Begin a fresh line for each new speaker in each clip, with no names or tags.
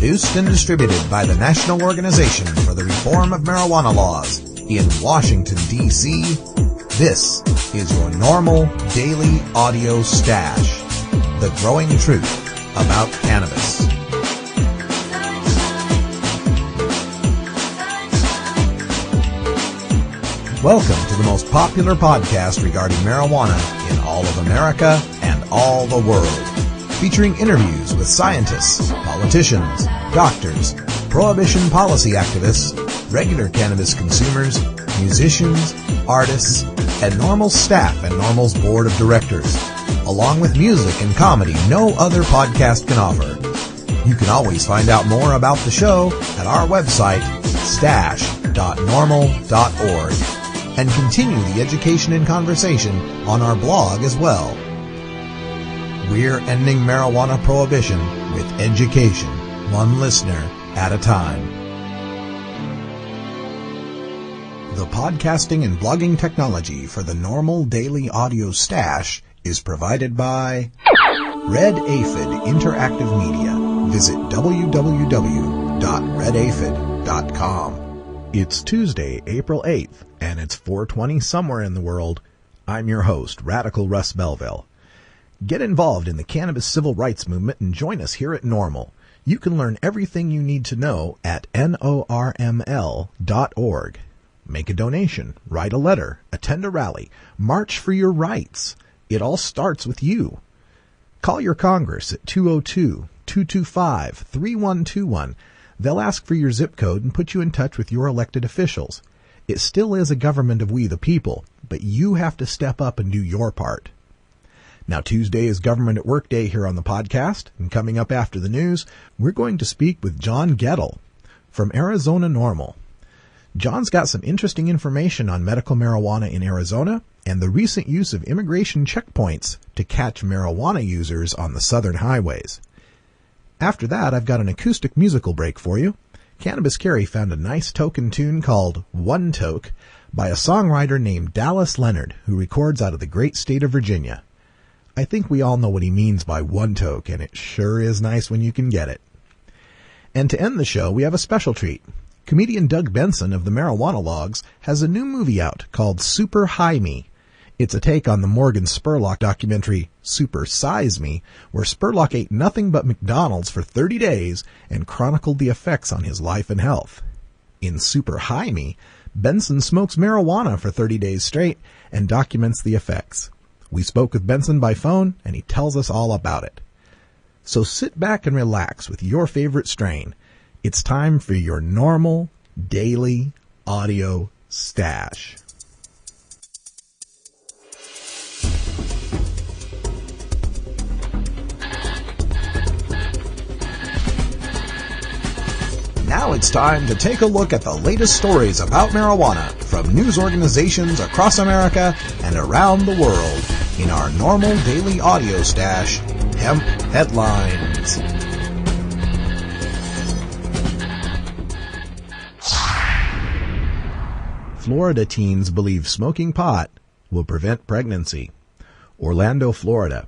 Produced and distributed by the National Organization for the Reform of Marijuana Laws in Washington, D.C., this is your normal daily audio stash. The growing truth about cannabis. Welcome to the most popular podcast regarding marijuana in all of America and all the world. Featuring interviews with scientists, politicians, doctors, prohibition policy activists, regular cannabis consumers, musicians, artists, and NORML staff and NORML's board of directors, along with music and comedy no other podcast can offer. You can always find out more about the show at our website, stash.normal.org, and continue the education and conversation on our blog as well. We're ending marijuana prohibition with education, one listener at a time. The podcasting and blogging technology for the NORML Daily Audio Stash is provided by Red Aphid Interactive Media. Visit www.redaphid.com. It's Tuesday, April 8th, and it's 4:20 somewhere in the world. I'm your host, Radical Russ Belville. Get involved in the cannabis civil rights movement and join us here at NORML. You can learn everything you need to know at norml.org. Make a donation, write a letter, attend a rally, march for your rights. It all starts with you. Call your Congress at 202-225-3121. They'll ask for your zip code and put you in touch with your elected officials. It still is a government of we the people, but you have to step up and do your part. Now, Tuesday is Government at Work Day here on the podcast, and coming up after the news, we're going to speak with Jon Gettel from AZ NORML. Jon's got some interesting information on medical marijuana in Arizona and the recent use of immigration checkpoints to catch marijuana users on the southern highways. After that, I've got an acoustic musical break for you. Cannabis Carry found a nice token tune called One Toke by a songwriter named Dallas Leonard, who records out of the great state of Virginia. I think we all know what he means by one toke, and it sure is nice when you can get it. And to end the show, we have a special treat. Comedian Doug Benson of the Marijuana Logs has a new movie out called Super High Me. It's a take on the Morgan Spurlock documentary Super Size Me, where Spurlock ate nothing but McDonald's for 30 days and chronicled the effects on his life and health. In Super High Me, Benson smokes marijuana for 30 days straight and documents the effects. We spoke with Benson by phone, and he tells us all about it. So sit back and relax with your favorite strain. It's time for your normal daily audio stash. Now it's time to take a look at the latest stories about marijuana from news organizations across America and around the world in our NORML Daily Audio Stash, Hemp Headlines. Florida teens believe smoking pot will prevent pregnancy. Orlando, Florida.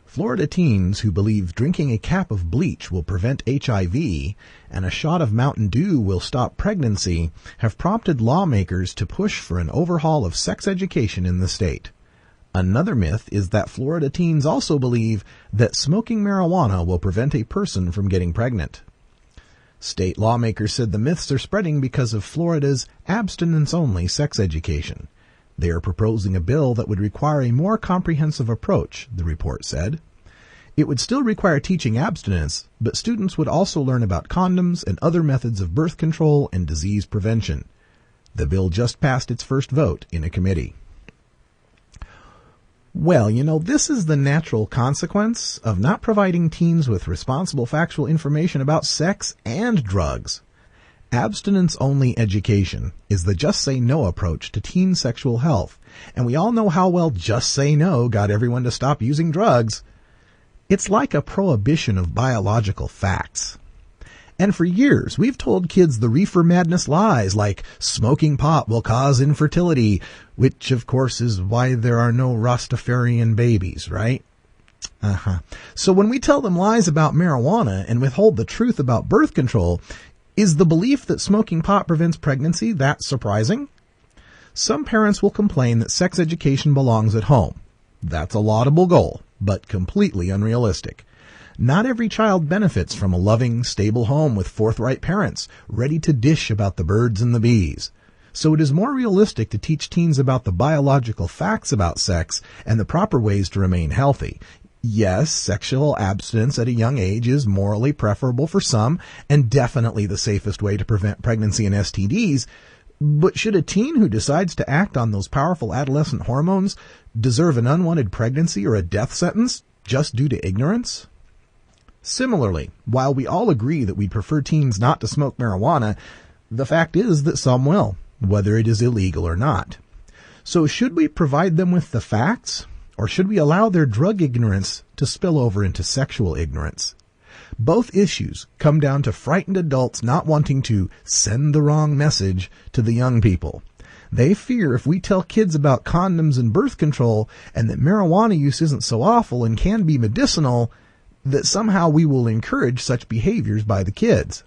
Florida teens who believe drinking a cap of bleach will prevent HIV and a shot of Mountain Dew will stop pregnancy have prompted lawmakers to push for an overhaul of sex education in the state. Another myth is that Florida teens also believe that smoking marijuana will prevent a person from getting pregnant. State lawmakers said the myths are spreading because of Florida's abstinence-only sex education. They are proposing a bill that would require a more comprehensive approach, the report said. It would still require teaching abstinence, but students would also learn about condoms and other methods of birth control and disease prevention. The bill just passed its first vote in a committee. Well, this is the natural consequence of not providing teens with responsible factual information about sex and drugs. Abstinence-only education is the just say no approach to teen sexual health, and we all know how well just say no got everyone to stop using drugs. It's like a prohibition of biological facts. And for years, we've told kids the reefer madness lies like smoking pot will cause infertility, which of course is why there are no Rastafarian babies, right? So when we tell them lies about marijuana and withhold the truth about birth control, is the belief that smoking pot prevents pregnancy that surprising? Some parents will complain that sex education belongs at home. That's a laudable goal, but completely unrealistic. Not every child benefits from a loving, stable home with forthright parents, ready to dish about the birds and the bees. So it is more realistic to teach teens about the biological facts about sex and the proper ways to remain healthy. Yes, sexual abstinence at a young age is morally preferable for some and definitely the safest way to prevent pregnancy and STDs, but should a teen who decides to act on those powerful adolescent hormones deserve an unwanted pregnancy or a death sentence just due to ignorance? Similarly, while we all agree that we prefer teens not to smoke marijuana, the fact is that some will, whether it is illegal or not. So should we provide them with the facts, or should we allow their drug ignorance to spill over into sexual ignorance? Both issues come down to frightened adults not wanting to send the wrong message to the young people. They fear if we tell kids about condoms and birth control and that marijuana use isn't so awful and can be medicinal, that somehow we will encourage such behaviors by the kids.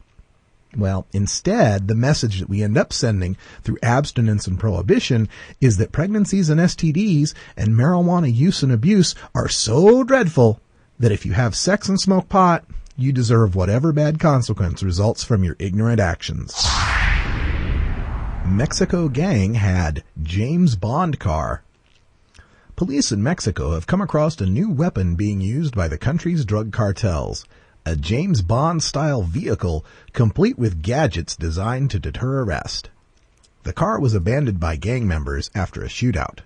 Well, instead, the message that we end up sending through abstinence and prohibition is that pregnancies and STDs and marijuana use and abuse are so dreadful that if you have sex and smoke pot, you deserve whatever bad consequence results from your ignorant actions. Mexico gang had James Bond car. Police in Mexico have come across a new weapon being used by the country's drug cartels. A James Bond-style vehicle, complete with gadgets designed to deter arrest. The car was abandoned by gang members after a shootout.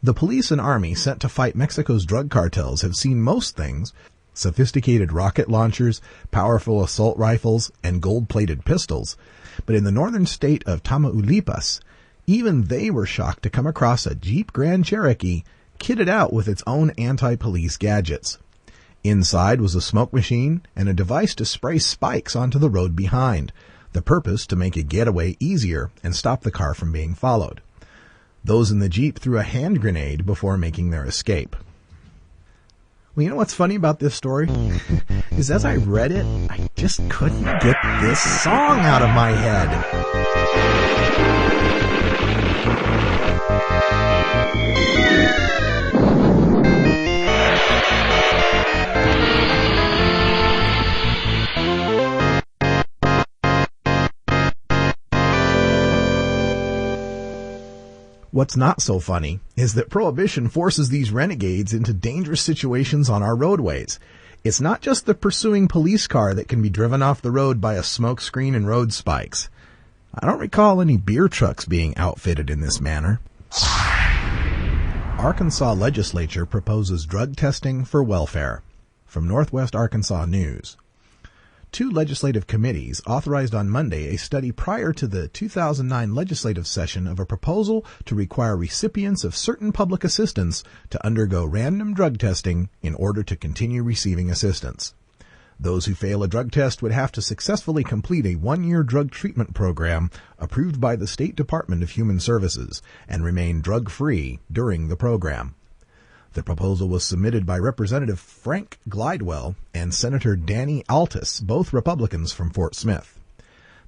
The police and army sent to fight Mexico's drug cartels have seen most things: sophisticated rocket launchers, powerful assault rifles, and gold-plated pistols. But in the northern state of Tamaulipas, even they were shocked to come across a Jeep Grand Cherokee kitted out with its own anti-police gadgets. Inside was a smoke machine and a device to spray spikes onto the road behind, the purpose to make a getaway easier and stop the car from being followed. Those in the Jeep threw a hand grenade before making their escape. Well, you know what's funny about this story? Is as I read it, I just couldn't get this song out of my head. What's not so funny is that prohibition forces these renegades into dangerous situations on our roadways. It's not just the pursuing police car that can be driven off the road by a smoke screen and road spikes. I don't recall any beer trucks being outfitted in this manner. Arkansas legislature proposes drug testing for welfare. From Northwest Arkansas News. 2 legislative committees authorized on Monday a study prior to the 2009 legislative session of a proposal to require recipients of certain public assistance to undergo random drug testing in order to continue receiving assistance. Those who fail a drug test would have to successfully complete a 1-year drug treatment program approved by the State Department of Human Services and remain drug-free during the program. The proposal was submitted by Representative Frank Glidewell and Senator Danny Altus, both Republicans from Fort Smith.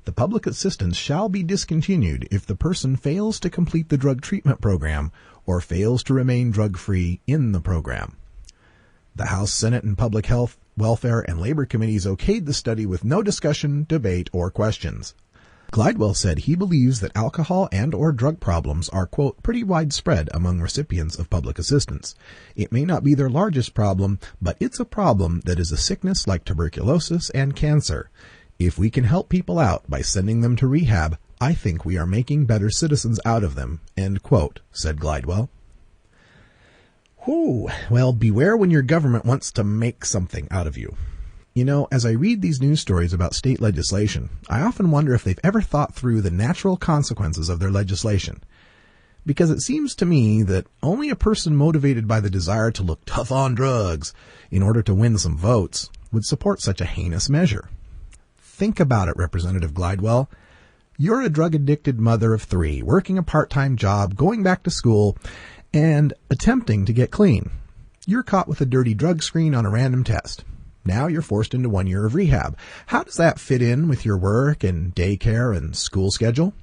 The public assistance shall be discontinued if the person fails to complete the drug treatment program or fails to remain drug-free in the program. The House, Senate, and Public Health, Welfare, and Labor Committees okayed the study with no discussion, debate, or questions. Glidewell said he believes that alcohol and or drug problems are, quote, pretty widespread among recipients of public assistance. It may not be their largest problem, but it's a problem that is a sickness like tuberculosis and cancer. If we can help people out by sending them to rehab, I think we are making better citizens out of them, end quote, said Glidewell. Whew, well, beware when your government wants to make something out of you. You know, as I read these news stories about state legislation, I often wonder if they've ever thought through the natural consequences of their legislation. Because it seems to me that only a person motivated by the desire to look tough on drugs in order to win some votes would support such a heinous measure. Think about it, Representative Glidewell. You're a drug-addicted mother of 3, working a part-time job, going back to school, and attempting to get clean. You're caught with a dirty drug screen on a random test. Now you're forced into 1 year of rehab. How does that fit in with your work and daycare and school schedule?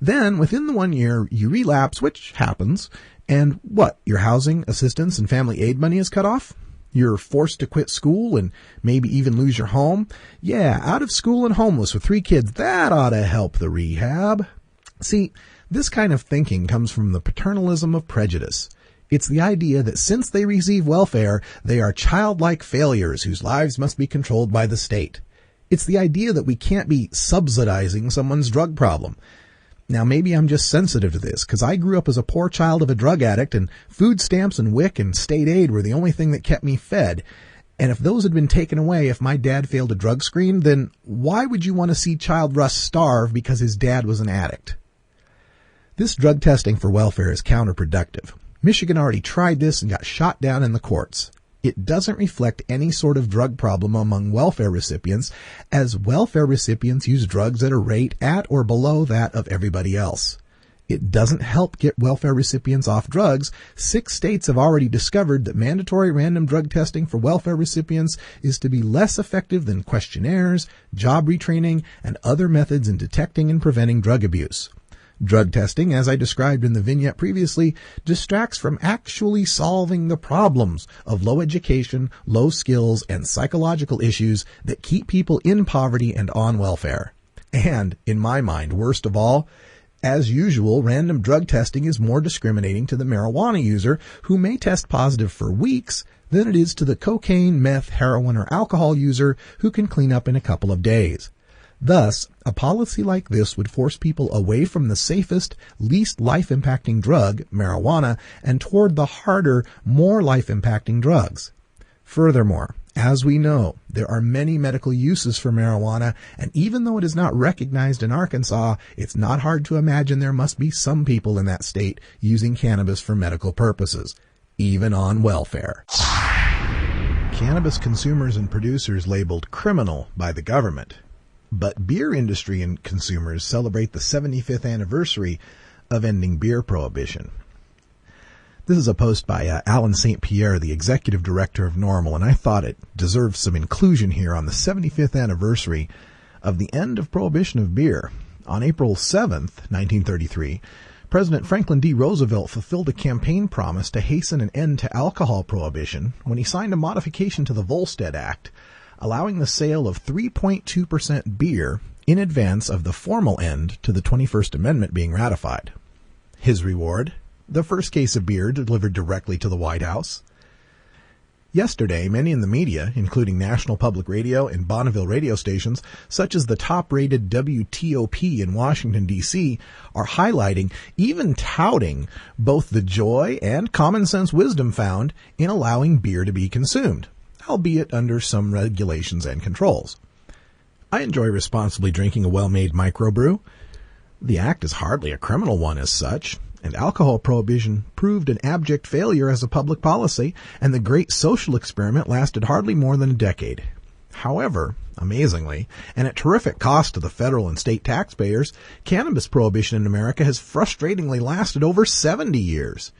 Then, within the 1 year, you relapse, which happens, and what? Your housing, assistance, and family aid money is cut off? You're forced to quit school and maybe even lose your home? Yeah, out of school and homeless with 3 kids, that ought to help the rehab. See, this kind of thinking comes from the paternalism of prejudice. It's the idea that since they receive welfare, they are childlike failures whose lives must be controlled by the state. It's the idea that we can't be subsidizing someone's drug problem. Now, maybe I'm just sensitive to this, because I grew up as a poor child of a drug addict, and food stamps and WIC and state aid were the only thing that kept me fed. And if those had been taken away if my dad failed a drug screen, then why would you want to see child Russ starve because his dad was an addict? This drug testing for welfare is counterproductive. Michigan already tried this and got shot down in the courts. It doesn't reflect any sort of drug problem among welfare recipients, as welfare recipients use drugs at a rate at or below that of everybody else. It doesn't help get welfare recipients off drugs. 6 states have already discovered that mandatory random drug testing for welfare recipients is to be less effective than questionnaires, job retraining, and other methods in detecting and preventing drug abuse. Drug testing, as I described in the vignette previously, distracts from actually solving the problems of low education, low skills, and psychological issues that keep people in poverty and on welfare. And, in my mind, worst of all, as usual, random drug testing is more discriminating to the marijuana user who may test positive for weeks than it is to the cocaine, meth, heroin, or alcohol user who can clean up in a couple of days. Thus, a policy like this would force people away from the safest, least life-impacting drug, marijuana, and toward the harder, more life-impacting drugs. Furthermore, as we know, there are many medical uses for marijuana, and even though it is not recognized in Arkansas, it's not hard to imagine there must be some people in that state using cannabis for medical purposes, even on welfare. Cannabis consumers and producers labeled criminal by the government. But beer industry and consumers celebrate the 75th anniversary of ending beer prohibition. This is a post by Alan St. Pierre, the executive director of NORML, and I thought it deserves some inclusion here on the 75th anniversary of the end of prohibition of beer. On April 7th, 1933, President Franklin D. Roosevelt fulfilled a campaign promise to hasten an end to alcohol prohibition when he signed a modification to the Volstead Act, allowing the sale of 3.2% beer in advance of the formal end to the 21st Amendment being ratified. His reward? The first case of beer delivered directly to the White House. Yesterday, many in the media, including National Public Radio and Bonneville radio stations, such as the top-rated WTOP in Washington, D.C., are highlighting, even touting, both the joy and common-sense wisdom found in allowing beer to be consumed, albeit under some regulations and controls. I enjoy responsibly drinking a well-made microbrew. The act is hardly a criminal one as such, and alcohol prohibition proved an abject failure as a public policy, and the great social experiment lasted hardly more than a decade. However, amazingly, and at terrific cost to the federal and state taxpayers, cannabis prohibition in America has frustratingly lasted over 70 years.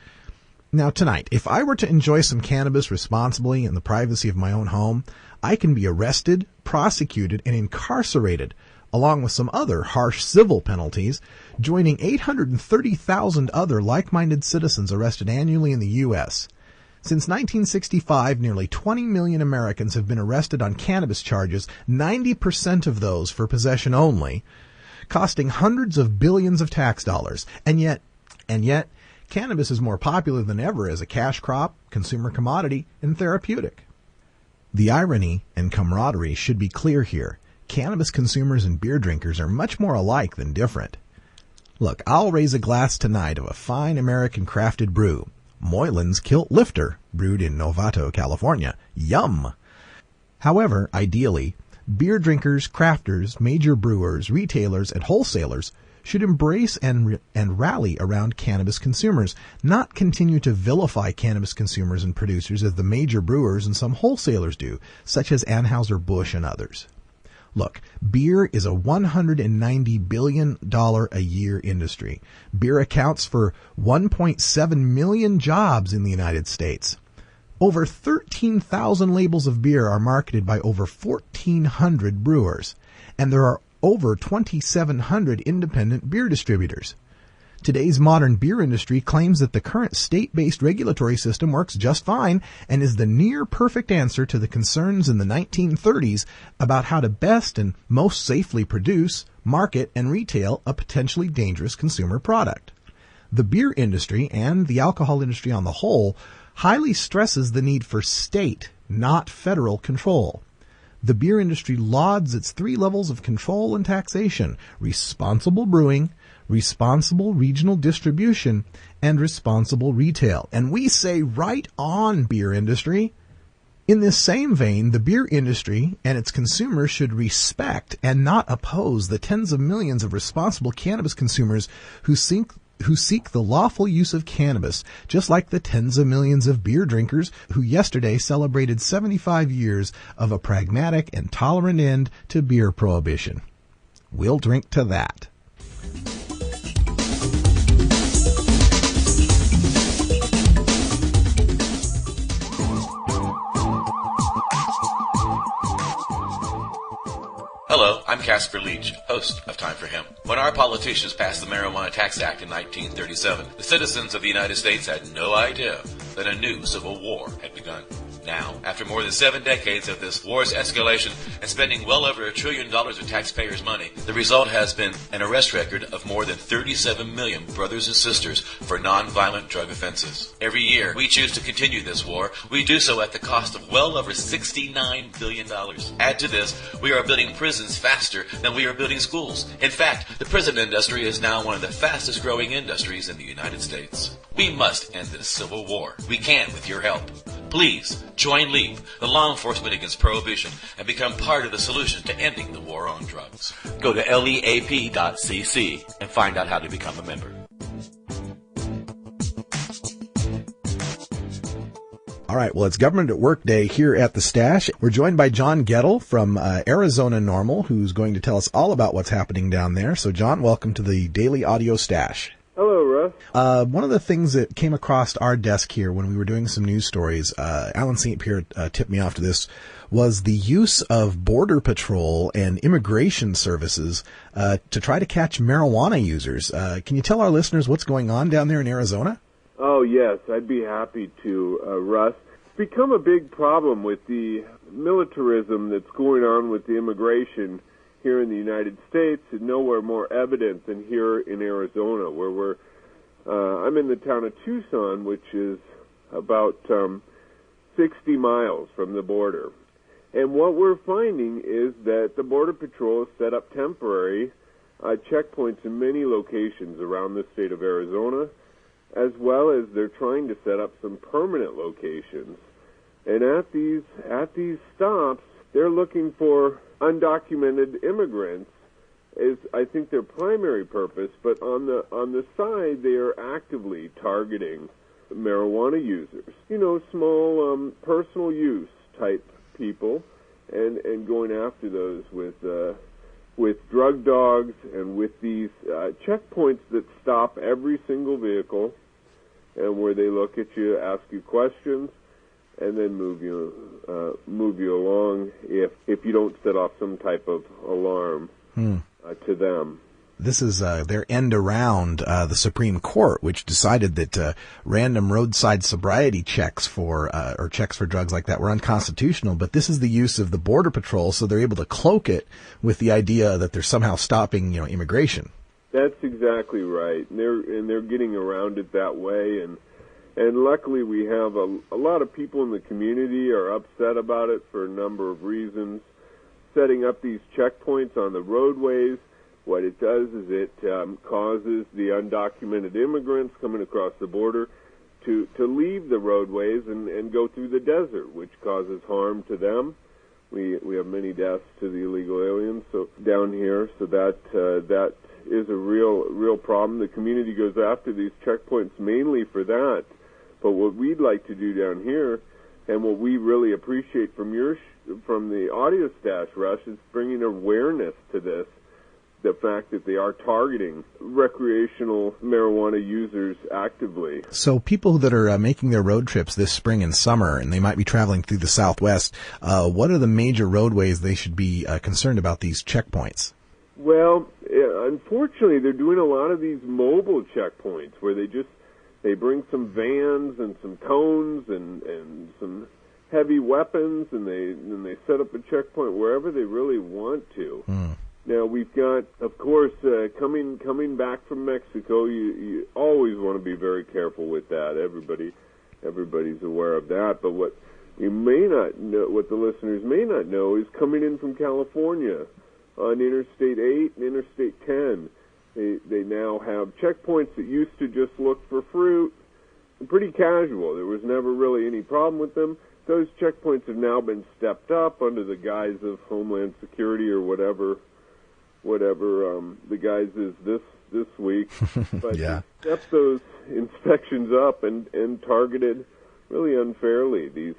Now tonight, if I were to enjoy some cannabis responsibly in the privacy of my own home, I can be arrested, prosecuted, and incarcerated, along with some other harsh civil penalties, joining 830,000 other like-minded citizens arrested annually in the U.S. Since 1965, nearly 20 million Americans have been arrested on cannabis charges, 90% of those for possession only, costing hundreds of billions of tax dollars. And yet, cannabis is more popular than ever as a cash crop, consumer commodity, and therapeutic. The irony and camaraderie should be clear here. Cannabis consumers and beer drinkers are much more alike than different. Look, I'll raise a glass tonight of a fine American crafted brew, Moylan's Kilt Lifter, brewed in Novato, California. Yum! However, ideally, beer drinkers, crafters, major brewers, retailers, and wholesalers should embrace and rally around cannabis consumers, not continue to vilify cannabis consumers and producers as the major brewers and some wholesalers do, such as Anheuser-Busch and others. Look, beer is a $190 billion a year industry. Beer accounts for 1.7 million jobs in the United States. Over 13,000 labels of beer are marketed by over 1,400 brewers, and there are over 2,700 independent beer distributors. Today's modern beer industry claims that the current state-based regulatory system works just fine and is the near-perfect answer to the concerns in the 1930s about how to best and most safely produce, market, and retail a potentially dangerous consumer product. The beer industry, and the alcohol industry on the whole, highly stresses the need for state, not federal control. The beer industry lauds its 3 levels of control and taxation: responsible brewing, responsible regional distribution, and responsible retail. And we say, right on, beer industry. In this same vein, the beer industry and its consumers should respect and not oppose the tens of millions of responsible cannabis consumers who seek the lawful use of cannabis, just like the tens of millions of beer drinkers who yesterday celebrated 75 years of a pragmatic and tolerant end to beer prohibition. We'll drink to that.
Hello, I'm Casper Leach, host of Time for Him. When our politicians passed the Marijuana Tax Act in 1937, the citizens of the United States had no idea that a new civil war had begun. Now, after more than 7 decades of this war's escalation and spending well over $1 trillion of taxpayers' money, the result has been an arrest record of more than 37 million brothers and sisters for nonviolent drug offenses. Every year, we choose to continue this war. We do so at the cost of well over $69 billion. Add to this, we are building prisons faster than we are building schools. In fact, the prison industry is now one of the fastest growing industries in the United States. We must end this civil war. We can with your help. Please join LEAP, the law enforcement against prohibition, and become part of the solution to ending the war on drugs. Go to leap.cc and find out how to become a member.
All right, well, it's Government at Work Day here at the Stash. We're joined by Jon Gettel from AZ NORML, who's going to tell us all about what's happening down there. So, Jon, welcome to the Daily Audio Stash.
Hello, Russ.
One of the things that came across our desk here when we were doing some news stories, Alan St. Pierre tipped me off to this, was the use of Border Patrol and immigration services to try to catch marijuana users. Can you tell our listeners what's going on down there in Arizona?
Oh, yes, I'd be happy to, Russ. It's become a big problem with the militarism that's going on with the immigration here in the United States, and nowhere more evident than here in Arizona, where I'm in the town of Tucson, which is about 60 miles from the border. And what we're finding is that the Border Patrol has set up temporary checkpoints in many locations around the state of Arizona, as well as they're trying to set up some permanent locations. And at these stops, they're looking for undocumented immigrants is, I think, their primary purpose, but on the side, they are actively targeting marijuana users. You know, small personal use type people, and going after those with drug dogs and with these checkpoints that stop every single vehicle, and where they look at you, ask you questions, and then move you along if you don't set off some type of alarm to them.
This is their end around the Supreme Court, which decided that random roadside sobriety checks or checks for drugs like that were unconstitutional. But this is the use of the Border Patrol, so they're able to cloak it with the idea that they're somehow stopping, immigration.
That's exactly right, and they're getting around it that way, and luckily we have a lot of people in the community are upset about it for a number of reasons. Setting up these checkpoints on the roadways, what it does is it causes the undocumented immigrants coming across the border to leave the roadways and go through the desert, which causes harm to them. We have many deaths to the illegal aliens down here, so that is a real problem. The community goes after these checkpoints mainly for that. But what we'd like to do down here, and what we really appreciate from the audio stash, Rush, is bringing awareness to this the fact that they are targeting recreational marijuana users actively.
So people that are making their road trips this spring and summer, and they might be traveling through the Southwest, what are the major roadways they should be concerned about these checkpoints?
Well, unfortunately, they're doing a lot of these mobile checkpoints where they bring some vans and some cones and some heavy weapons, and they set up a checkpoint wherever they really want to. Now, we've got, of course, coming back from Mexico, you always want to be very careful with that. Everybody's aware of that. But what you may not know, what the listeners may not know, is coming in from California on Interstate 8 and Interstate 10. They now have checkpoints that used to just look for fruit, pretty casual. There was never really any problem with them. Those checkpoints have now been stepped up under the guise of Homeland Security or whatever the guise is this week. But
Yeah.
stepped those inspections up and targeted really unfairly these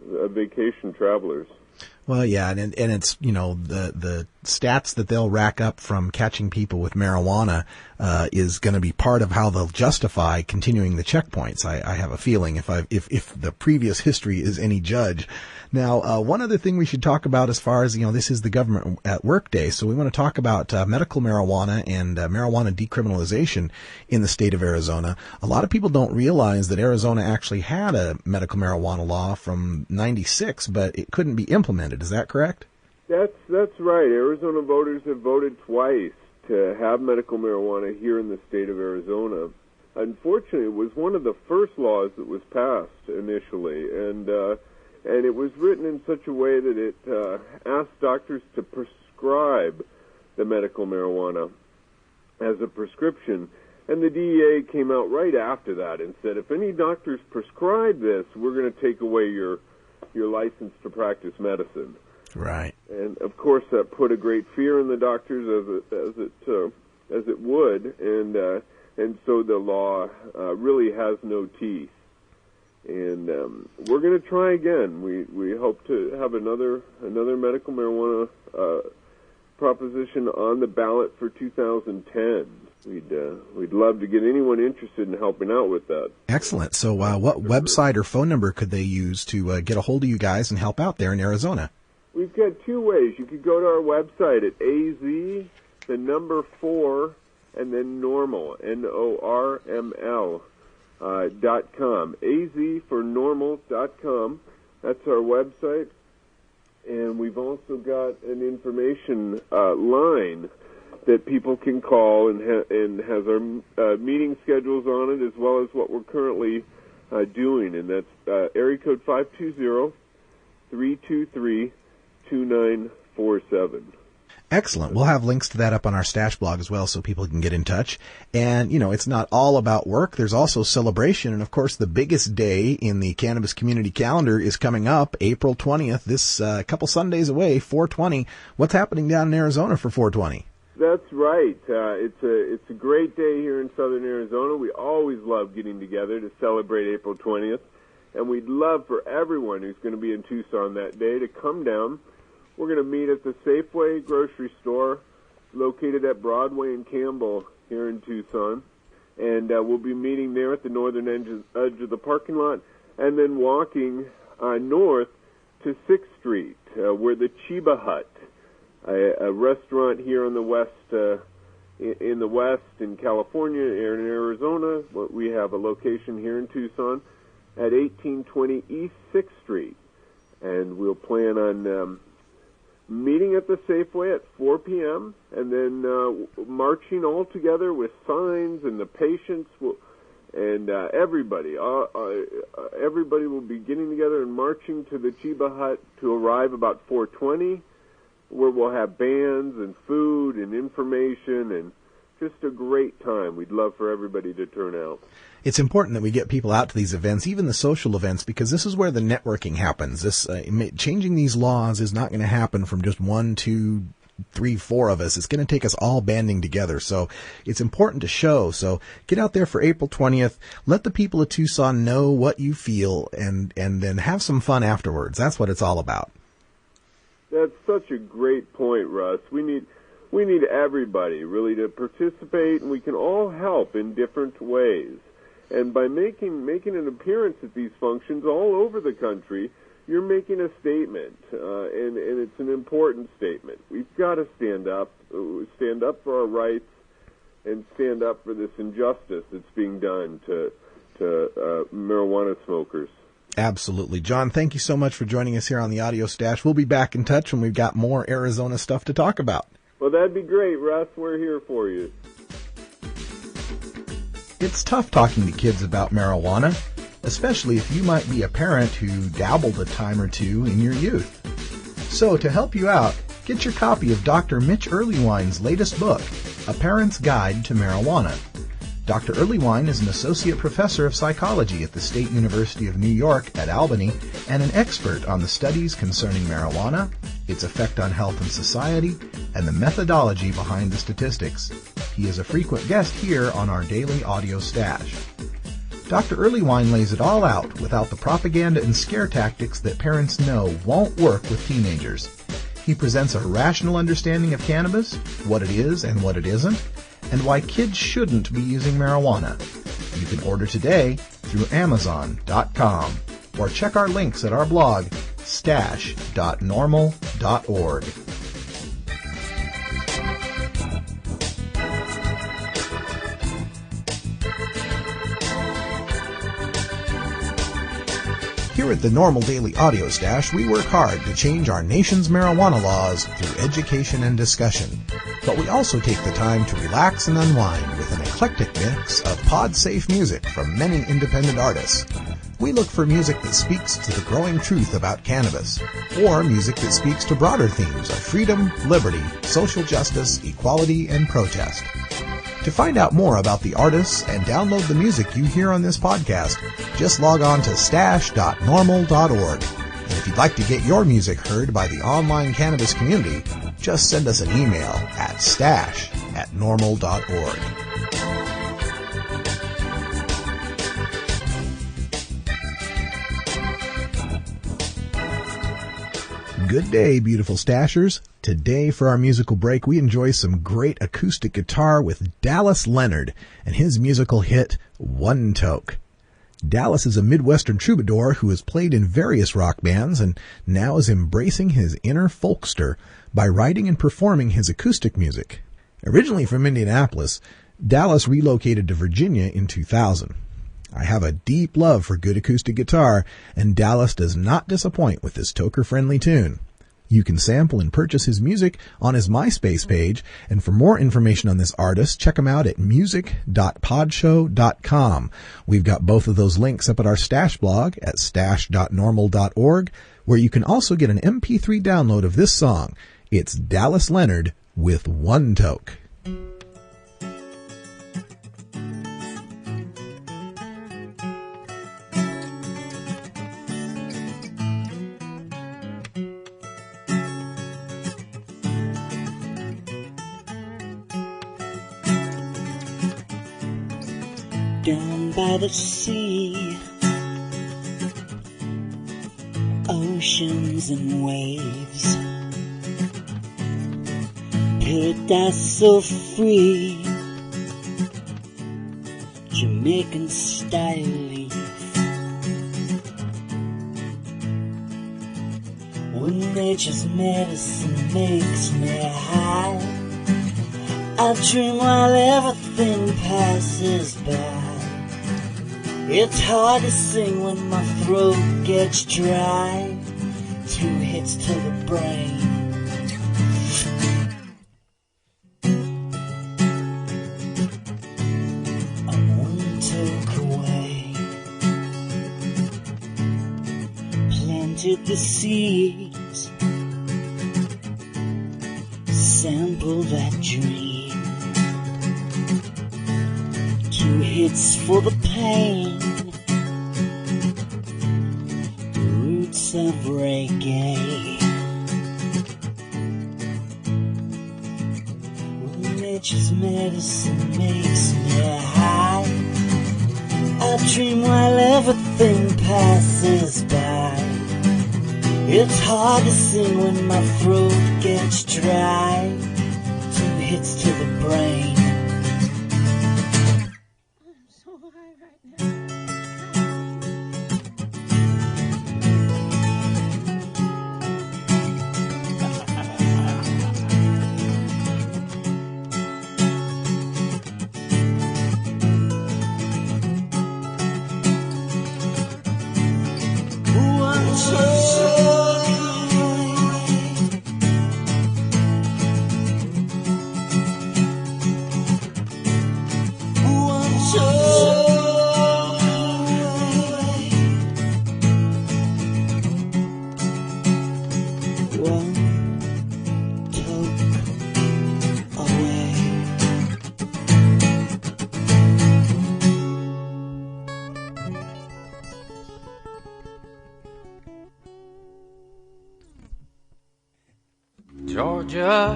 vacation travelers.
Well, yeah, and it's, the stats that they'll rack up from catching people with marijuana is going to be part of how they'll justify continuing the checkpoints. I have a feeling if the previous history is any judge. Now, one other thing we should talk about as far as, this is the government at work day. So we want to talk about medical marijuana and marijuana decriminalization in the state of Arizona. A lot of people don't realize that Arizona actually had a medical marijuana law from 96, but it couldn't be implemented. Is that correct?
That's right. Arizona voters have voted twice to have medical marijuana here in the state of Arizona. Unfortunately, it was one of the first laws that was passed initially, and it was written in such a way that it asked doctors to prescribe the medical marijuana as a prescription. And the DEA came out right after that and said, if any doctors prescribe this, we're going to take away your license to practice medicine.
Right.
And of course, that put a great fear in the doctors as it would, and so the law really has no teeth. And we're going to try again. We hope to have another medical marijuana proposition on the ballot for 2010. We'd love to get anyone interested in helping out with that. Excellent.
So what website or phone number could they use to get a hold of you guys and help out there in Arizona?
We've got two ways. You could go to our website at AZ, the number 4, and then NORML, NORML, .com. AZ for normal.com. That's our website. And we've also got an information line that people can call and has our meeting schedules on it, as well as what we're currently doing. And that's area code 520-323-2947.
Excellent. We'll have links to that up on our Stash blog as well so people can get in touch. And, it's not all about work. There's also celebration. And, of course, the biggest day in the cannabis community calendar is coming up April 20th, this couple Sundays away, 420. What's happening down in Arizona for 420?
That's right. It's a great day here in southern Arizona. We always love getting together to celebrate April 20th. And we'd love for everyone who's going to be in Tucson that day to come down. We're going to meet at the Safeway grocery store located at Broadway and Campbell here in Tucson. And we'll be meeting there at the northern edge of the parking lot and then walking north to 6th Street where the Chiba Hut, a restaurant here on the west, in the west in California and in Arizona. We have a location here in Tucson at 1820 East 6th Street. And we'll plan on meeting at the Safeway at 4 p.m. and then marching all together with signs, and the patients and everybody will be getting together and marching to the Chiba Hut to arrive about 4:20, where we'll have bands and food and information and just a great time. We'd love for everybody to turn out.
It's important that we get people out to these events, even the social events, because this is where the networking happens. This changing these laws is not going to happen from just 1, 2, 3, 4 of us. It's going to take us all banding together. So it's important to show. So get out there for April 20th. Let the people of Tucson know what you feel, and then have some fun afterwards. That's what it's all about.
That's such a great point, Russ. We we need everybody really to participate, and we can all help in different ways. And by making an appearance at these functions all over the country, you're making a statement, and it's an important statement. We've got to stand up for our rights, and stand up for this injustice that's being done to marijuana smokers.
Absolutely. Jon, thank you so much for joining us here on the Audio Stash. We'll be back in touch when we've got more Arizona stuff to talk about.
Well, that'd be great, Russ. We're here for you.
It's tough talking to kids about marijuana, especially if you might be a parent who dabbled a time or two in your youth. So to help you out, get your copy of Dr. Mitch Earlywine's latest book, A Parent's Guide to Marijuana. Dr. Earlywine is an associate professor of psychology at the State University of New York at Albany and an expert on the studies concerning marijuana, its effect on health and society, and the methodology behind the statistics. He is a frequent guest here on our daily Audio Stash. Dr. Earlywine lays it all out without the propaganda and scare tactics that parents know won't work with teenagers. He presents a rational understanding of cannabis, what it is and what it isn't, and why kids shouldn't be using marijuana. You can order today through Amazon.com or check our links at our blog, stash.normal.org. Here at the Normal Daily Audio Stash, we work hard to change our nation's marijuana laws through education and discussion. But we also take the time to relax and unwind with an eclectic mix of pod-safe music from many independent artists. We look for music that speaks to the growing truth about cannabis, or music that speaks to broader themes of freedom, liberty, social justice, equality, and protest. To find out more about the artists and download the music you hear on this podcast, just log on to stash.normal.org. And if you'd like to get your music heard by the online cannabis community, just send us an email at stash@normal.org. Good day, beautiful stashers. Today, for our musical break, we enjoy some great acoustic guitar with Dallas Leonard and his musical hit, One Toke. Dallas is a Midwestern troubadour who has played in various rock bands and now is embracing his inner folkster by writing and performing his acoustic music. Originally from Indianapolis, Dallas relocated to Virginia in 2000. I have a deep love for good acoustic guitar, and Dallas does not disappoint with this toker-friendly tune. You can sample and purchase his music on his MySpace page, and for more information on this artist, check him out at music.podshow.com. We've got both of those links up at our Stash blog at stash.normal.org, where you can also get an MP3 download of this song. It's Dallas Leonard with One Toke.
Down by the sea, oceans and waves, paradise so free, Jamaican style leaf. When nature's medicine makes me high, I dream while everything passes by. It's hard to sing when my throat gets dry. 2 hits to the brain. I'm 1 toke away. Planted the seeds, sample that dream. 2 hits for the pain. The roots of reggae. When nature's medicine makes me high, I dream while everything passes by. It's hard to sing when my throat gets dry. 2 hits to the brain. I'm so high right now.
Georgia.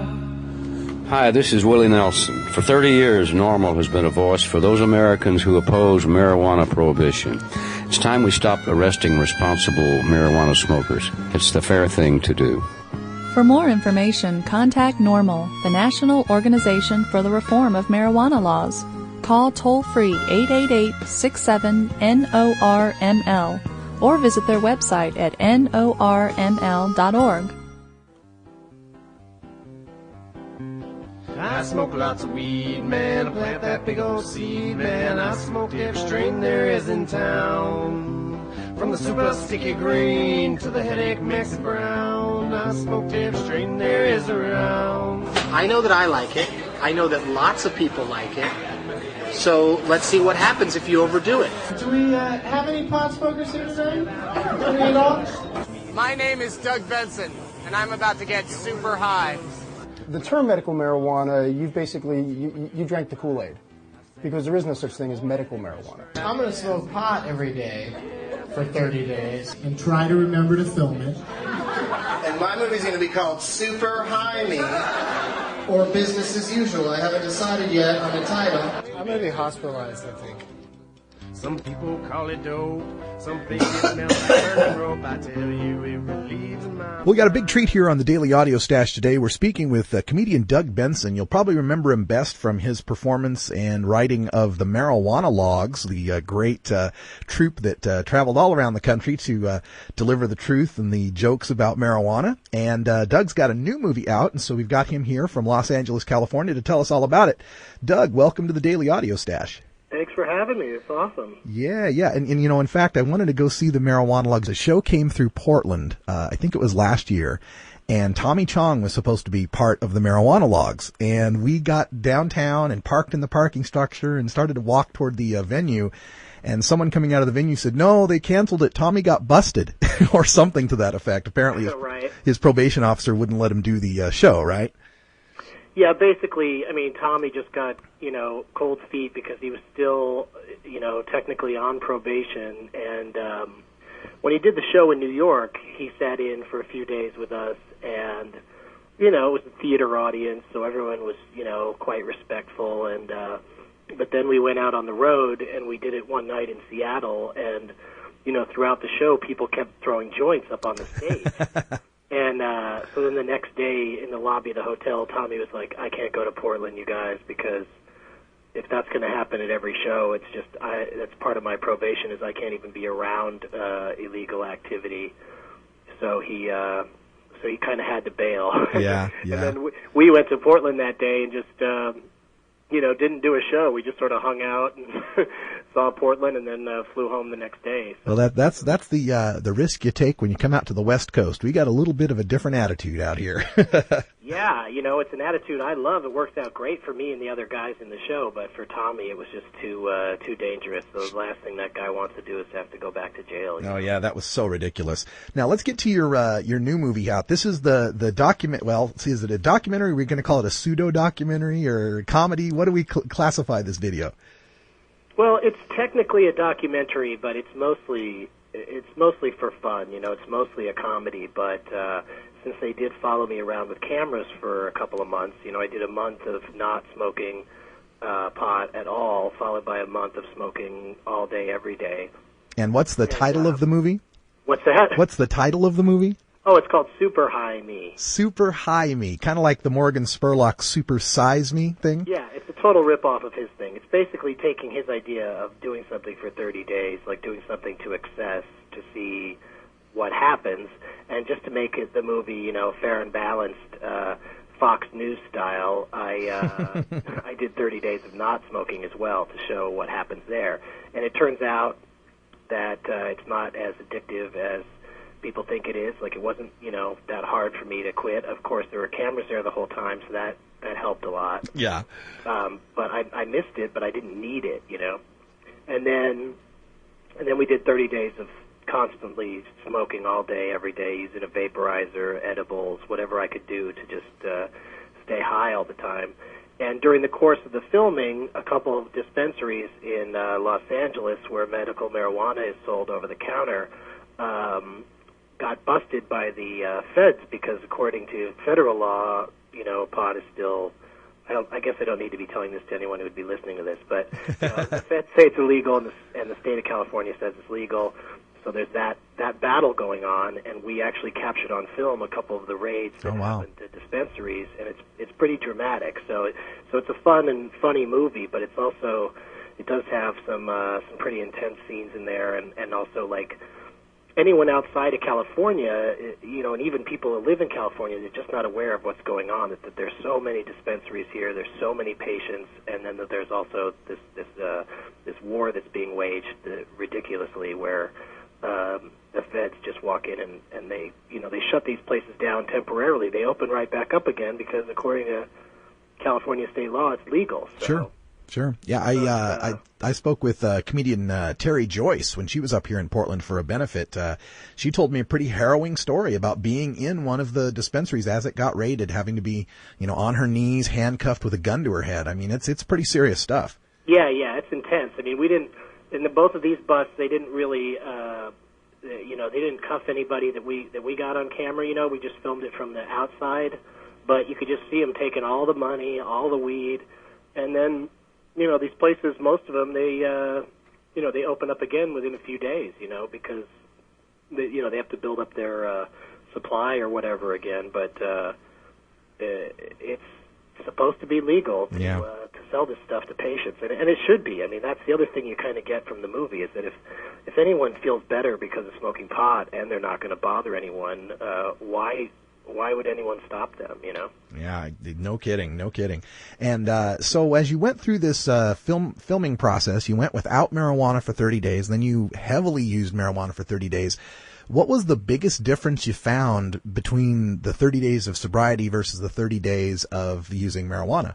Hi, this is Willie Nelson. For 30 years, NORML has been a voice for those Americans who oppose marijuana prohibition. It's time we stopped arresting responsible marijuana smokers. It's the fair thing to do.
For more information, contact NORML, the National Organization for the Reform of Marijuana Laws. Call toll-free 888-67-NORML or visit their website at norml.org.
I smoke lots of weed, man. I plant that big old seed, man. I smoke every strain there is in town. From the super sticky green to the headache Mexican brown. I smoked every strain there is around.
I know that I like it. I know that lots of people like it. So let's see what happens if you overdo it.
Do we have any pot smokers here today? Any at all?
My name is Doug Benson, and I'm about to get super high.
The term medical marijuana, you've basically, you drank the Kool-Aid, because there is no such thing as medical marijuana.
I'm going to smoke pot every day for 30 days.
And try to remember to film it.
And my movie's going to be called Super High Me.
Or Business as Usual. I haven't decided yet on the title.
I'm going to be hospitalized, I think.
Some people call it dope. Some think it smells like burning rope. I tell you, it relieves my...
We got a big treat here on the Daily Audio Stash today. We're speaking with comedian Doug Benson. You'll probably remember him best from his performance and writing of the Marijuana Logs, the great troupe that traveled all around the country to deliver the truth and the jokes about marijuana. And Doug's got a new movie out, and so we've got him here from Los Angeles, California, to tell us all about it. Doug, welcome to the Daily Audio Stash.
Thanks for having me. It's awesome.
Yeah. And you know, in fact, I wanted to go see the Marijuana Logs. The show came through Portland, I think it was last year, and Tommy Chong was supposed to be part of the Marijuana Logs. And we got downtown and parked in the parking structure and started to walk toward the venue. And someone coming out of the venue said, no, they canceled it. Tommy got busted or something to that effect. Apparently his probation officer wouldn't let him do the show, right?
Yeah, basically, I mean, Tommy just got, cold feet because he was still, technically on probation. And when he did the show in New York, he sat in for a few days with us. And, it was a theater audience, so everyone was, quite respectful. And but then we went out on the road, and we did it one night in Seattle. And, throughout the show, people kept throwing joints up on the stage. And so then the next day in the lobby of the hotel, Tommy was like, I can't go to Portland, you guys, because if that's going to happen at every show, it's just that's part of my probation is I can't even be around illegal activity. So he kind of had to bail.
Yeah.
And then we went to Portland that day and just didn't do a show. We just sort of hung out and saw Portland and then flew home the next day. So.
Well, that's the risk you take when you come out to the West Coast. We got a little bit of a different attitude out here.
Yeah, it's an attitude I love. It works out great for me and the other guys in the show, but for Tommy, it was just too dangerous. The last thing that guy wants to do is have to go back to jail.
Oh, yeah, that was so ridiculous. Now, let's get to your new movie out. This is the document. Well, see, is it a documentary? Are we going to call it a pseudo-documentary or comedy? What do we classify this video?
Well, it's technically a documentary, but it's mostly for fun. It's mostly a comedy, but since they did follow me around with cameras for a couple of months, I did a month of not smoking pot at all, followed by a month of smoking all day, every day.
And what's the title of the movie?
What's that?
What's the title of the movie?
Oh, it's called Super High Me.
Super High Me, kind of like the Morgan Spurlock Super Size Me thing?
Yeah, it's a total rip-off of his thing. It's basically taking his idea of doing something for 30 days, like doing something to excess to see what happens, and just to make it the movie, you know, fair and balanced, Fox News style, I did 30 days of not smoking as well to show what happens there. And it turns out that it's not as addictive as people think it is. Like, it wasn't, you know, that hard for me to quit. Of course, there were cameras there the whole time, so that helped a lot.
Yeah.
But I missed it, but I didn't need it, you know. And then we did 30 days of constantly smoking all day, every day, using a vaporizer, edibles, whatever I could do to just stay high all the time. And during the course of the filming, a couple of dispensaries in Los Angeles where medical marijuana is sold over the counter got busted by the feds because, according to federal law, you know, pot is still... I guess I don't need to be telling this to anyone who would be listening to this, but you know, the feds say it's illegal, and the state of California says it's legal. So there's that battle going on, and we actually captured on film a couple of the raids that happened to dispensaries, and it's pretty dramatic. So it's a fun and funny movie, but it does have some pretty intense scenes in there, and also, like, anyone outside of California, you know, and even people who live in California, they're just not aware of what's going on. That there's so many dispensaries here, there's so many patients, and then that there's also this war that's being waged ridiculously, where the feds just walk in and they shut these places down temporarily. They open right back up again because, according to California state law, it's legal. So.
Sure. Yeah, I spoke with comedian Terry Joyce when she was up here in Portland for a benefit. She told me a pretty harrowing story about being in one of the dispensaries as it got raided, having to be, you know, on her knees, handcuffed with a gun to her head. I mean, it's pretty serious stuff.
Yeah, it's intense. I mean, we didn't, in both of these busts, they didn't really, you know, they didn't cuff anybody that we got on camera. You know, we just filmed it from the outside, but you could just see them taking all the money, all the weed, and then, you know, these places, most of them, they, you know, they open up again within a few days, you know, because, they have to build up their supply or whatever again. But it's supposed to be legal to sell this stuff to patients, and it should be. I mean, that's the other thing you kind of get from the movie is that if anyone feels better because of smoking pot and they're not going to bother anyone, why would anyone stop them, you know?
Yeah, no kidding. And so as you went through this filming process, you went without marijuana for 30 days, then you heavily used marijuana for 30 days. What was the biggest difference you found between the 30 days of sobriety versus the 30 days of using marijuana?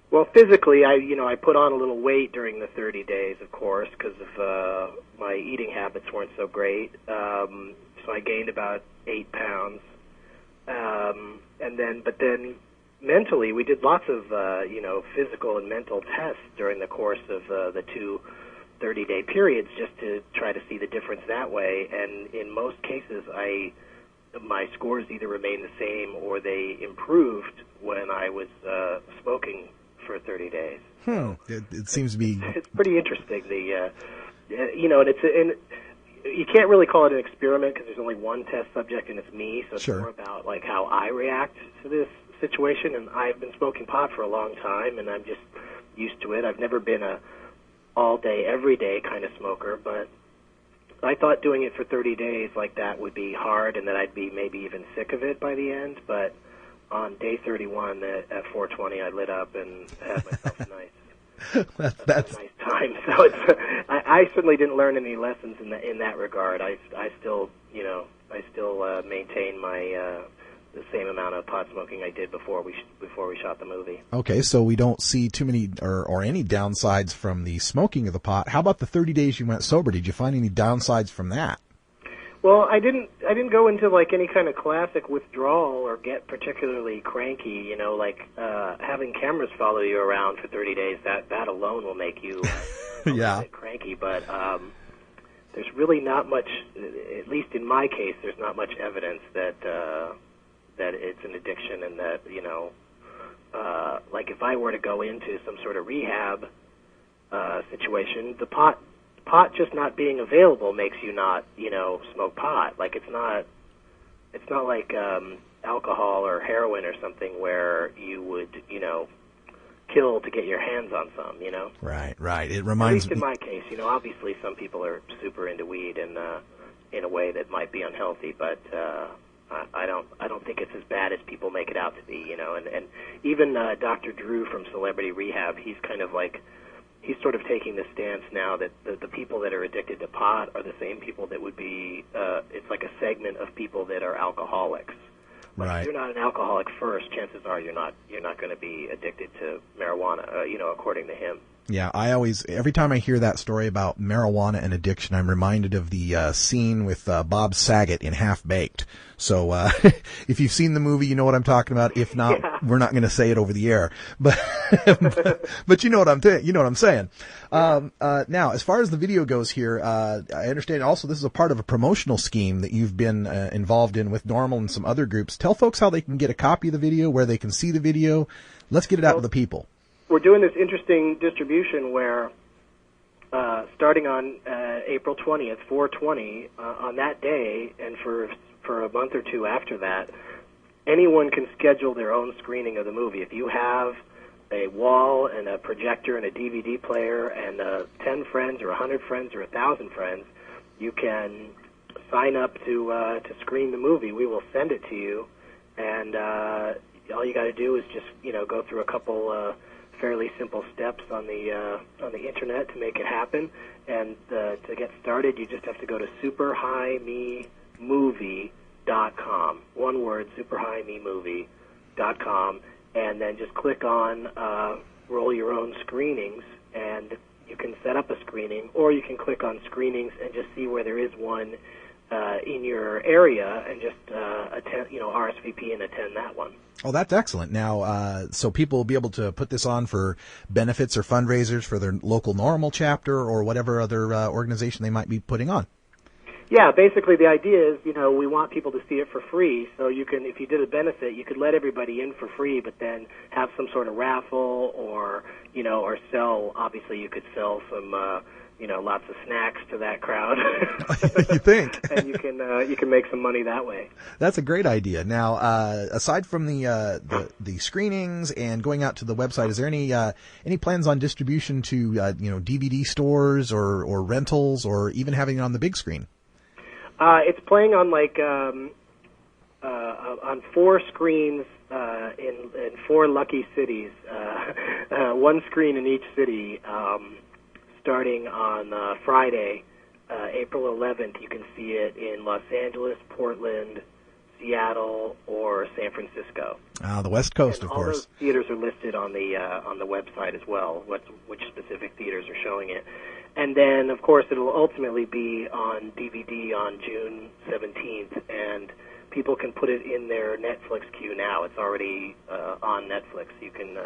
Well, physically, I put on a little weight during the 30 days, of course, because of my eating habits weren't so great. So I gained about 8 pounds. But then mentally, we did lots of, physical and mental tests during the course of the two 30-day periods just to try to see the difference that way. And in most cases, my scores either remained the same or they improved when I was smoking for 30 days.
It seems to be...
It's pretty interesting. And you can't really call it an experiment because there's only one test subject and it's me, so it's more about like how I react to this situation. And I've been smoking pot for a long time, and I'm just used to it. I've never been a all-day, every-day kind of smoker, but I thought doing it for 30 days like that would be hard and that I'd be maybe even sick of it by the end. But on day 31 at 4:20, I lit up and had myself a nice time. So I certainly didn't learn any lessons in that regard. I still maintain my the same amount of pot smoking I did before we shot the movie.
Okay, so we don't see too many or any downsides from the smoking of the pot. How about the 30 days you went sober? Did you find any downsides from that?
Well, I didn't go into like any kind of classic withdrawal or get particularly cranky, like having cameras follow you around for 30 days, that alone will make you a bit cranky, but there's really not much, at least in my case, there's not much evidence that it's an addiction and that, like if I were to go into some sort of rehab situation, the pot just not being available makes you not, smoke pot. Like it's not it's not like alcohol or heroin or something where you would, kill to get your hands on some,
Right. It
At
reminds
least in my case, obviously some people are super into weed and in a way that might be unhealthy, but I don't think it's as bad as people make it out to be, and even Dr. Drew from Celebrity Rehab, he's kind of like, he's sort of taking the stance now that the people that are addicted to pot are the same people that would be, it's like a segment of people that are alcoholics. Like
Right.
if you're not an alcoholic first, chances are you're not going to be addicted to marijuana, according to him.
Yeah, every time I hear that story about marijuana and addiction, I'm reminded of the scene with Bob Saget in Half-Baked. So if you've seen the movie, you know what I'm talking about. If not, we're not going to say it over the air. But but you know what I'm saying. Now, as far as the video goes here, I understand also this is a part of a promotional scheme that you've been involved in with NORML and some other groups. Tell folks how they can get a copy of the video, where they can see the video. Let's get it out to the people.
We're doing this interesting distribution where, starting on April 20th, 4/20, on that day, and for a month or two after that, anyone can schedule their own screening of the movie. If you have a wall and a projector and a DVD player and 10 friends or 100 friends or 1,000 friends, you can sign up to screen the movie. We will send it to you, and all you got to do is just go through a couple fairly simple steps on the internet to make it happen. And to get started, you just have to go to superhighmemovie.com. One word, superhighmemovie.com, and then just click on roll your own screenings, and you can set up a screening, or you can click on screenings and just see where there is one in your area and just attend, RSVP and attend that one.
Oh, that's excellent. Now, so people will be able to put this on for benefits or fundraisers for their local NORML chapter or whatever other organization they might be putting on.
Yeah, basically the idea is, we want people to see it for free. So you can, if you did a benefit, you could let everybody in for free, but then have some sort of raffle or, or sell. Obviously, you could sell some, lots of snacks to that crowd.
You think?
And you can make some money that way.
That's a great idea. Now, aside from the screenings and going out to the website, is there any plans on distribution to DVD stores or rentals or even having it on the big screen?
It's playing on on 4 screens in 4 lucky cities, one screen in each city. Starting on Friday, April 11th, you can see it in Los Angeles, Portland, Seattle, or San Francisco.
The West Coast,
and
of
all
course.
Those theaters are listed on the website as well, which specific theaters are showing it. And then, of course, it'll ultimately be on DVD on June 17th, and people can put it in their Netflix queue now. It's already on Netflix. You can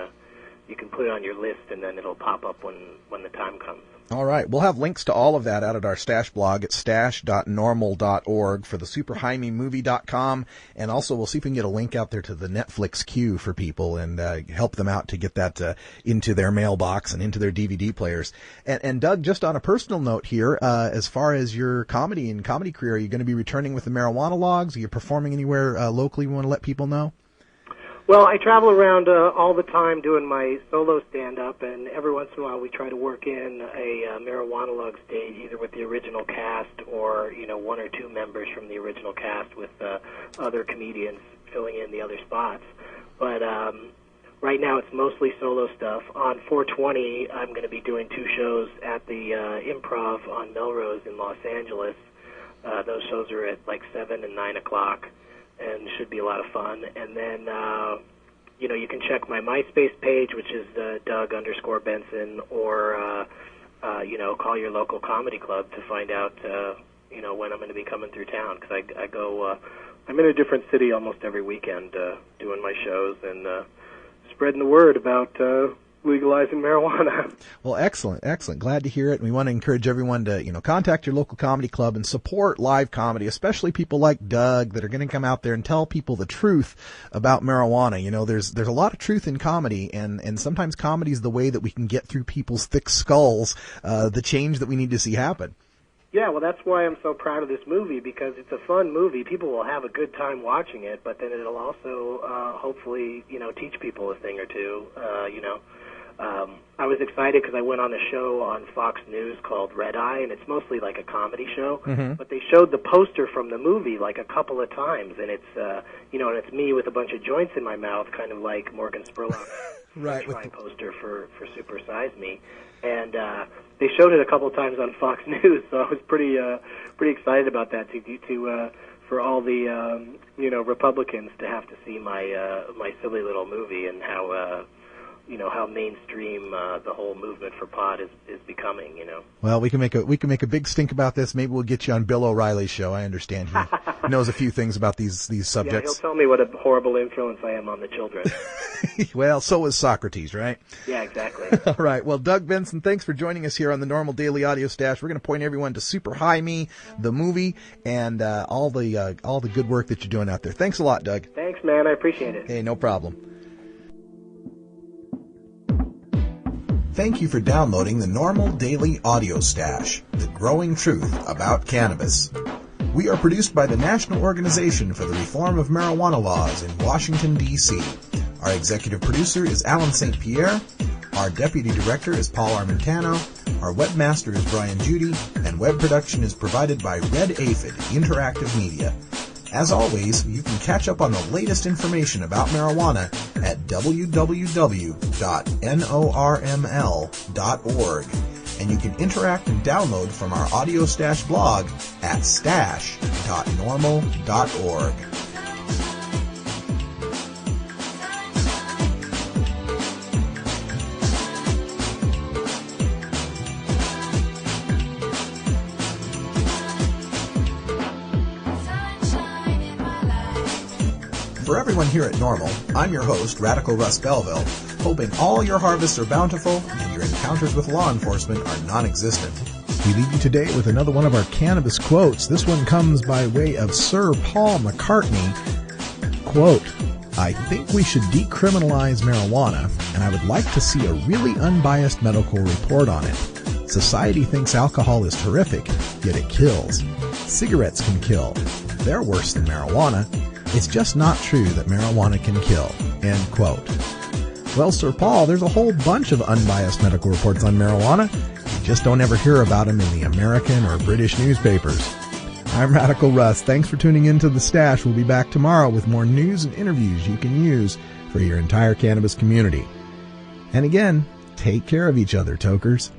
put it on your list, and then it'll pop up when the time comes.
All right. We'll have links to all of that out at our Stash blog at stash.normal.org, for the superhighmemovie.com, and also we'll see if we can get a link out there to the Netflix queue for people and help them out to get that into their mailbox and into their DVD players. And Doug, just on a personal note here, as far as your comedy career, are you going to be returning with the Marijuana Logs? Are you performing anywhere locally you want to let people know?
Well, I travel around all the time doing my solo stand-up, and every once in a while we try to work in a Marijuana Log stage, either with the original cast or, 1 or 2 members from the original cast with other comedians filling in the other spots. But right now it's mostly solo stuff. On 4/20, I'm going to be doing 2 shows at the Improv on Melrose in Los Angeles. Those shows are at 7 and 9 o'clock. And should be a lot of fun. And then, you can check my MySpace page, which is Doug_Benson, or, call your local comedy club to find out, when I'm going to be coming through town. Because I go, I'm in a different city almost every weekend doing my shows and spreading the word about legalizing marijuana.
Well, excellent. Glad to hear it. And we want to encourage everyone to, contact your local comedy club and support live comedy, especially people like Doug that are going to come out there and tell people the truth about marijuana. There's a lot of truth in comedy, and sometimes comedy is the way that we can get through people's thick skulls, the change that we need to see happen.
Yeah, well, that's why I'm so proud of this movie, because it's a fun movie. People will have a good time watching it, but then it'll also hopefully, teach people a thing or two. I was excited because I went on a show on Fox News called Red Eye, and it's mostly like a comedy show.
Mm-hmm.
But they showed the poster from the movie like a couple of times, and it's and it's me with a bunch of joints in my mouth, kind of like Morgan Spurlock's
right,
poster for Super Size Me. And they showed it a couple of times on Fox News, so I was pretty excited about that for all the Republicans to have to see my silly little movie and how mainstream the whole movement for pot is becoming.
Well, we can make a big stink about this. Maybe we'll get you on Bill O'Reilly's show. I understand he knows a few things about these subjects.
Yeah, he'll tell me what a horrible influence I am on the children.
Well, so was Socrates, right?
Yeah, exactly.
All right. Well, Doug Benson, thanks for joining us here on the Normal Daily Audio Stash. We're going to point everyone to Super High Me, the movie, and all the good work that you're doing out there. Thanks a lot, Doug.
Thanks, man. I appreciate it.
Hey, no problem. Thank you for downloading the Normal Daily Audio Stash, the growing truth about cannabis. We are produced by the National Organization for the Reform of Marijuana Laws in Washington, D.C. Our executive producer is Alan St. Pierre. Our deputy director is Paul Armentano. Our webmaster is Brian Judy. And web production is provided by Red Aphid Interactive Media. As always, you can catch up on the latest information about marijuana at www.norml.org. And you can interact and download from our Audio Stash blog at stash.norml.org. For everyone here at Normal, I'm your host, Radical Russ Belville, hoping all your harvests are bountiful and your encounters with law enforcement are non-existent. We leave you today with another one of our cannabis quotes. This one comes by way of Sir Paul McCartney. Quote, "I think we should decriminalize marijuana, and I would like to see a really unbiased medical report on it. Society thinks alcohol is terrific, yet it kills. Cigarettes can kill. They're worse than marijuana. It's just not true that marijuana can kill." End quote. Well, Sir Paul, there's a whole bunch of unbiased medical reports on marijuana. You just don't ever hear about them in the American or British newspapers. I'm Radical Russ. Thanks for tuning in to The Stash. We'll be back tomorrow with more news and interviews you can use for your entire cannabis community. And again, take care of each other, tokers.